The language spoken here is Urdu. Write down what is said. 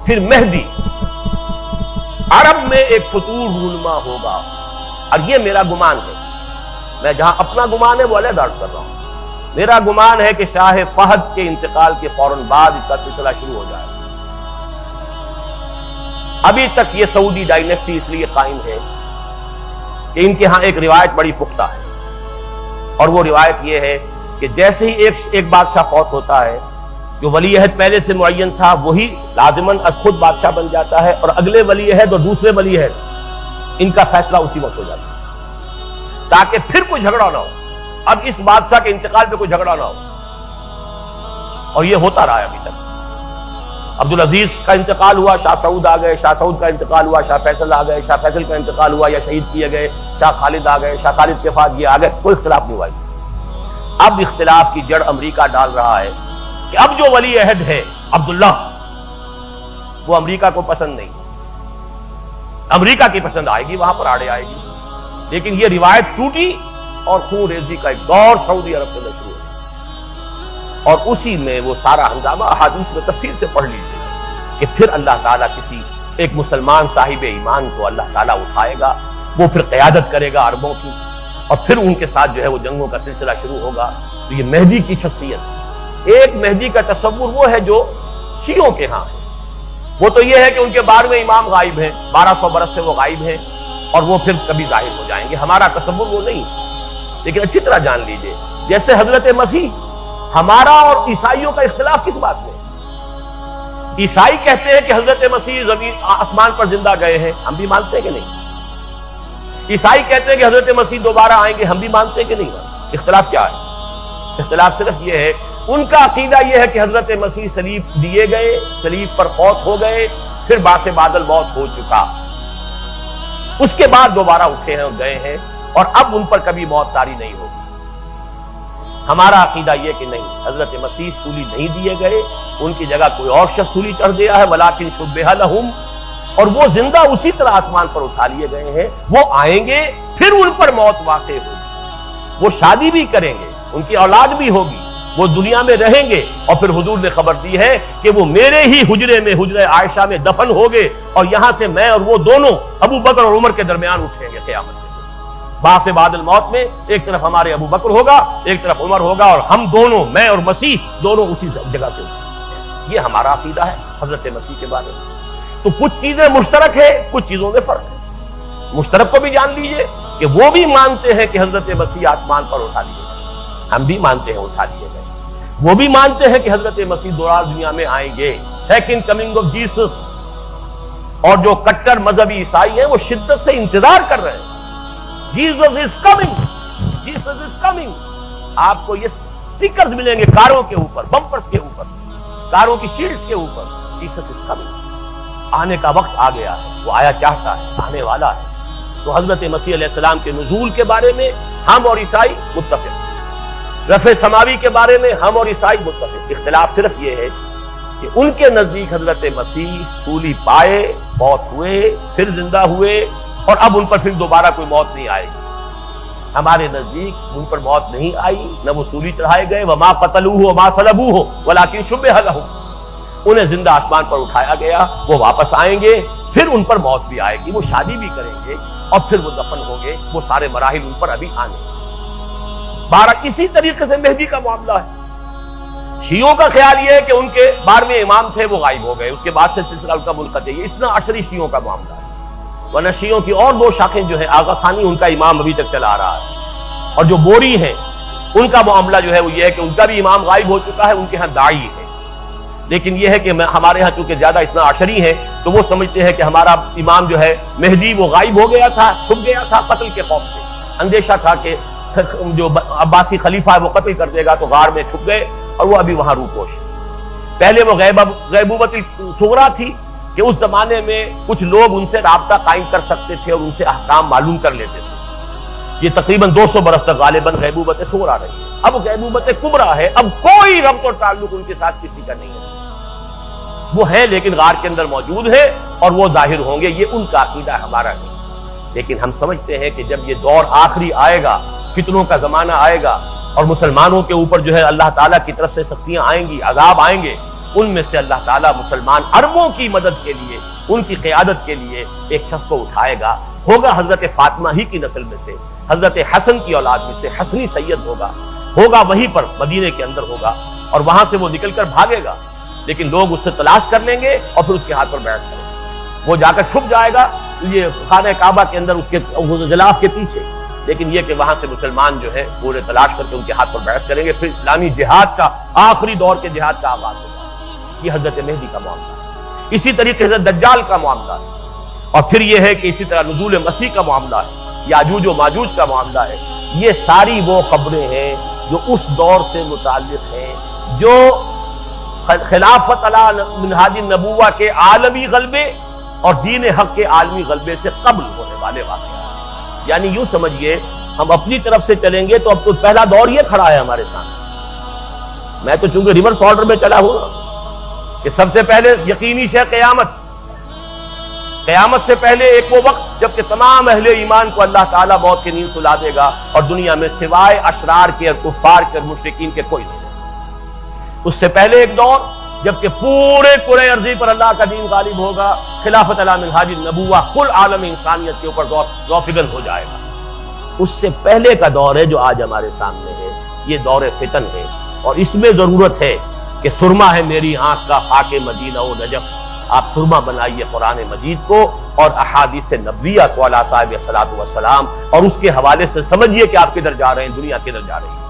پھر مہدی عرب میں ایک فطور رونما ہوگا، اور یہ میرا گمان ہے، میں جہاں اپنا گمان ہے وہ علیحدہ عرض کر رہا ہوں، میرا گمان ہے کہ شاہ فہد کے انتقال کے فوراً بعد اس کا سلسلہ شروع ہو جائے گا۔ ابھی تک یہ سعودی ڈائنیسٹی اس لیے قائم ہے کہ ان کے ہاں ایک روایت بڑی پختہ ہے، اور وہ روایت یہ ہے کہ جیسے ہی ایک بادشاہ فوت ہوتا ہے، جو ولی عہد پہلے سے معین تھا وہی لازماً خود بادشاہ بن جاتا ہے، اور اگلے ولی عہد اور دوسرے ولی عہد ان کا فیصلہ اسی وقت ہو جاتا ہے، تاکہ پھر کوئی جھگڑا نہ ہو، اب اس بادشاہ کے انتقال پہ کوئی جھگڑا نہ ہو، اور یہ ہوتا رہا ہے ابھی تک۔ عبدالعزیز کا انتقال ہوا، شاہ سعود آ گئے، شاہ سعود کا انتقال ہوا، شاہ فیصل آ گئے، شاہ فیصل کا انتقال ہوا یا شہید کیے گئے، شاہ خالد آ گئے، شاہ خالد کے بعد یہ آ گئے، کوئی اختلاف نہیں ہوا۔ اب اختلاف کی جڑ امریکہ ڈال رہا ہے کہ اب جو ولی عہد ہے عبداللہ، وہ امریکہ کو پسند نہیں، امریکہ کی پسند آئے گی، وہاں پر آڑے آئے گی، لیکن یہ روایت ٹوٹی اور خون ریزی کا ایک دور سعودی عرب سے شروع ہوا، اور اسی میں وہ سارا ہنگامہ احادیث میں تفصیل سے پڑھ لیجیے کہ پھر اللہ تعالیٰ کسی ایک مسلمان صاحب ایمان کو اللہ تعالیٰ اٹھائے گا، وہ پھر قیادت کرے گا عربوں کی، اور پھر ان کے ساتھ جو ہے وہ جنگوں کا سلسلہ شروع ہوگا۔ تو یہ مہدی کی شخصیت، ایک مہدی کا تصور وہ ہے جو شیعوں کے ہاں ہے، وہ تو یہ ہے کہ ان کے 12ویں امام غائب ہیں، 1200 برس سے وہ غائب ہیں، اور وہ پھر کبھی ظاہر ہو جائیں گے، ہمارا تصور وہ نہیں۔ لیکن اچھی طرح جان لیجئے، جیسے حضرت مسیح، ہمارا اور عیسائیوں کا اختلاف کس بات میں؟ عیسائی کہتے ہیں کہ حضرت مسیح زمین آسمان پر زندہ گئے ہیں، ہم بھی مانتے ہیں کہ نہیں؟ عیسائی کہتے ہیں کہ حضرت مسیح دوبارہ آئیں گے، ہم بھی مانتے ہیں کہ نہیں؟ اختلاف کیا ہے؟ اختلاف صرف یہ ہے، ان کا عقیدہ یہ ہے کہ حضرت مسیح صلیب دیے گئے، صلیب پر فوت ہو گئے، پھر بعد بادل موت ہو چکا، اس کے بعد دوبارہ اٹھے ہیں اور گئے ہیں، اور اب ان پر کبھی موت طاری نہیں ہوگی۔ ہمارا عقیدہ یہ کہ نہیں، حضرت مسیح سولی نہیں دیے گئے، ان کی جگہ کوئی اور شخص سولی چڑھ گیا ہے، ولیکن شبہ لہم، اور وہ زندہ اسی طرح آسمان پر اٹھا لیے گئے ہیں، وہ آئیں گے، پھر ان پر موت واقع ہوگی، وہ شادی بھی کریں گے، ان کی اولاد بھی ہوگی، وہ دنیا میں رہیں گے، اور پھر حضور نے خبر دی ہے کہ وہ میرے ہی حجرے میں، حجرے عائشہ میں دفن ہو گے، اور یہاں سے میں اور وہ دونوں ابو بکر اور عمر کے درمیان اٹھیں گے قیامت میں۔ بعد بعد الموت میں ایک طرف ہمارے ابو بکر ہوگا، ایک طرف عمر ہوگا، اور ہم دونوں، میں اور مسیح دونوں اسی جگہ سے اٹھیں گے۔ یہ ہمارا عقیدہ ہے حضرت مسیح کے بارے میں۔ تو کچھ چیزیں مشترک ہے، کچھ چیزوں میں فرق ہے۔ مشترک کو بھی جان لیجئے کہ وہ بھی مانتے ہیں کہ حضرت مسیح آسمان پر اٹھا لیے گئے، ہم بھی مانتے ہیں اٹھا لیے گئے، وہ بھی مانتے ہیں کہ حضرت مسیح دوبارہ دنیا میں آئیں گے، سیکنڈ کمنگ آف جیسس۔ اور جو کٹر مذہبی عیسائی ہیں وہ شدت سے انتظار کر رہے ہیں، Jesus is coming, Jesus is coming. آپ کو یہ سٹیکرز ملیں گے کاروں کے اوپر، بمپرز کے اوپر، کاروں کی شیلڈز کے اوپر، جیسس از کمنگ۔ آنے کا وقت آ گیا ہے، وہ آیا چاہتا ہے، آنے والا ہے۔ تو حضرت مسیح علیہ السلام کے نزول کے بارے میں ہم اور عیسائی متفق، رفع سماوی کے بارے میں ہم اور عیسائی متفق۔ اختلاف صرف یہ ہے کہ ان کے نزدیک حضرت مسیح سولی پائے، موت ہوئے، پھر زندہ ہوئے، اور اب ان پر پھر دوبارہ کوئی موت نہیں آئے گی۔ ہمارے نزدیک ان پر موت نہیں آئی، نہ وہ سولی چڑھائے گئے، وما قتلوہ وما صلبوہ ولکن شبہ لہم، انہیں زندہ آسمان پر اٹھایا گیا، وہ واپس آئیں گے، پھر ان پر موت بھی آئے گی، وہ شادی بھی کریں گے، اور پھر وہ دفن ہوں گے، وہ سارے مراحل ان پر ابھی آنے۔ اسی طریقے سے مہدی کا معاملہ ہے۔ شیعوں کا خیال یہ ہے کہ ان کے 12ویں امام تھے، وہ غائب ہو گئے، اس کے بعد سے سلسلہ ان کا منقطع ہے۔ یہ اثنا عشری شیعوں کا معاملہ ہے، ورنہ شیعوں کی اور 2 شاخیں جو ہے، آغا خانی ان کا امام ابھی تک چلا آ رہا ہے، اور جو بوری ہیں ان کا معاملہ جو ہے وہ یہ ہے کہ ان کا بھی امام غائب ہو چکا ہے، ان کے ہاں داعی ہے۔ لیکن یہ ہے کہ ہمارے ہاں چونکہ زیادہ اثنا عشری ہیں تو وہ سمجھتے ہیں کہ ہمارا امام جو ہے مہدی وہ غائب ہو گیا تھا، چھپ گیا تھا قتل کے خوف سے، اندیشہ تھا کہ جو عباسی خلیفہ ہے وہ قتل کر دے گا، تو غار میں چھپ گئے، اور وہ ابھی وہاں روپوش ہے۔ پہلے وہ غیبوبت الصغریٰ تھی کہ اس زمانے میں کچھ لوگ ان سے رابطہ قائم کر سکتے تھے اور ان سے احکام معلوم کر لیتے تھے۔ یہ تقریباً 200 برس تک غالباً غیبوبت صغریٰ رہی ہے۔ اب غیبوبت کبریٰ ہے، اب کوئی ربط اور تعلق ان کے ساتھ کسی کا نہیں ہے، وہ ہیں لیکن غار کے اندر موجود ہے، اور وہ ظاہر ہوں گے، یہ ان کا عقیدہ ہے، ہمارا نہیں۔ لیکن ہم سمجھتے ہیں کہ جب یہ دور آخری آئے گا، فتنوں کا زمانہ آئے گا، اور مسلمانوں کے اوپر جو ہے اللہ تعالیٰ کی طرف سے سختیاں آئیں گی، عذاب آئیں گے، ان میں سے اللہ تعالیٰ مسلمان اربوں کی مدد کے لیے، ان کی قیادت کے لیے ایک شخص کو اٹھائے گا، ہوگا حضرت فاطمہ ہی کی نسل میں سے، حضرت حسن کی اولاد میں سے حسنی سید ہوگا وہیں پر مدینے کے اندر ہوگا، اور وہاں سے وہ نکل کر بھاگے گا، لیکن لوگ اس سے تلاش کر لیں گے اور پھر اس کے ہاتھ پر بیعت کریں گے، وہ جا کر چھپ جائے گا یہ خانہ کعبہ کے اندر اس کے غلاف کے پیچھے، لیکن یہ کہ وہاں سے مسلمان جو ہے پورے تلاش کر کے ان کے ہاتھ پر بیعت کریں گے، پھر اسلامی جہاد کا آخری دور کے جہاد کا آغاز ہوگا۔ یہ حضرت مہدی کا معاملہ ہے، اسی طریقے سے دجال کا معاملہ ہے، اور پھر یہ ہے کہ اسی طرح نزول مسیح کا معاملہ ہے، یاجوج و ماجوج کا معاملہ ہے۔ یہ ساری وہ خبریں ہیں جو اس دور سے متعلق ہیں جو خلافت علی منہاج النبوہ کے عالمی غلبے اور دین حق کے عالمی غلبے سے قبل ہونے والے واقعات، یعنی یوں سمجھیے ہم اپنی طرف سے چلیں گے تو اب تو پہلا دور یہ کھڑا ہے ہمارے سامنے۔ میں تو چونکہ ریورس آرڈر میں چلا ہوں کہ سب سے پہلے یقینی شے قیامت سے پہلے ایک وہ وقت جبکہ تمام اہل ایمان کو اللہ تعالیٰ موت کی نیند سلا دے گا اور دنیا میں سوائے اشرار کے اور کفار کے اور مشرکین کے کوئی نہیں ہے۔ اس سے پہلے ایک دور جبکہ پورے کرۂ ارضی پر اللہ کا دین غالب ہوگا، خلافت علی منہاج النبوہ کل عالم انسانیت کے اوپر ذوفگن ہو جائے گا۔ اس سے پہلے کا دور ہے جو آج ہمارے سامنے ہے، یہ دور فتن ہے، اور اس میں ضرورت ہے کہ سرما ہے میری آنکھ کا خاک مدینہ و نجف، آپ سرما بنائیے قرآن مجید کو اور احادیث نبویہ کو علی صاحب الصلاۃ والسلام، اور اس کے حوالے سے سمجھیے کہ آپ کدھر جا رہے ہیں، دنیا کدھر جا رہی ہے۔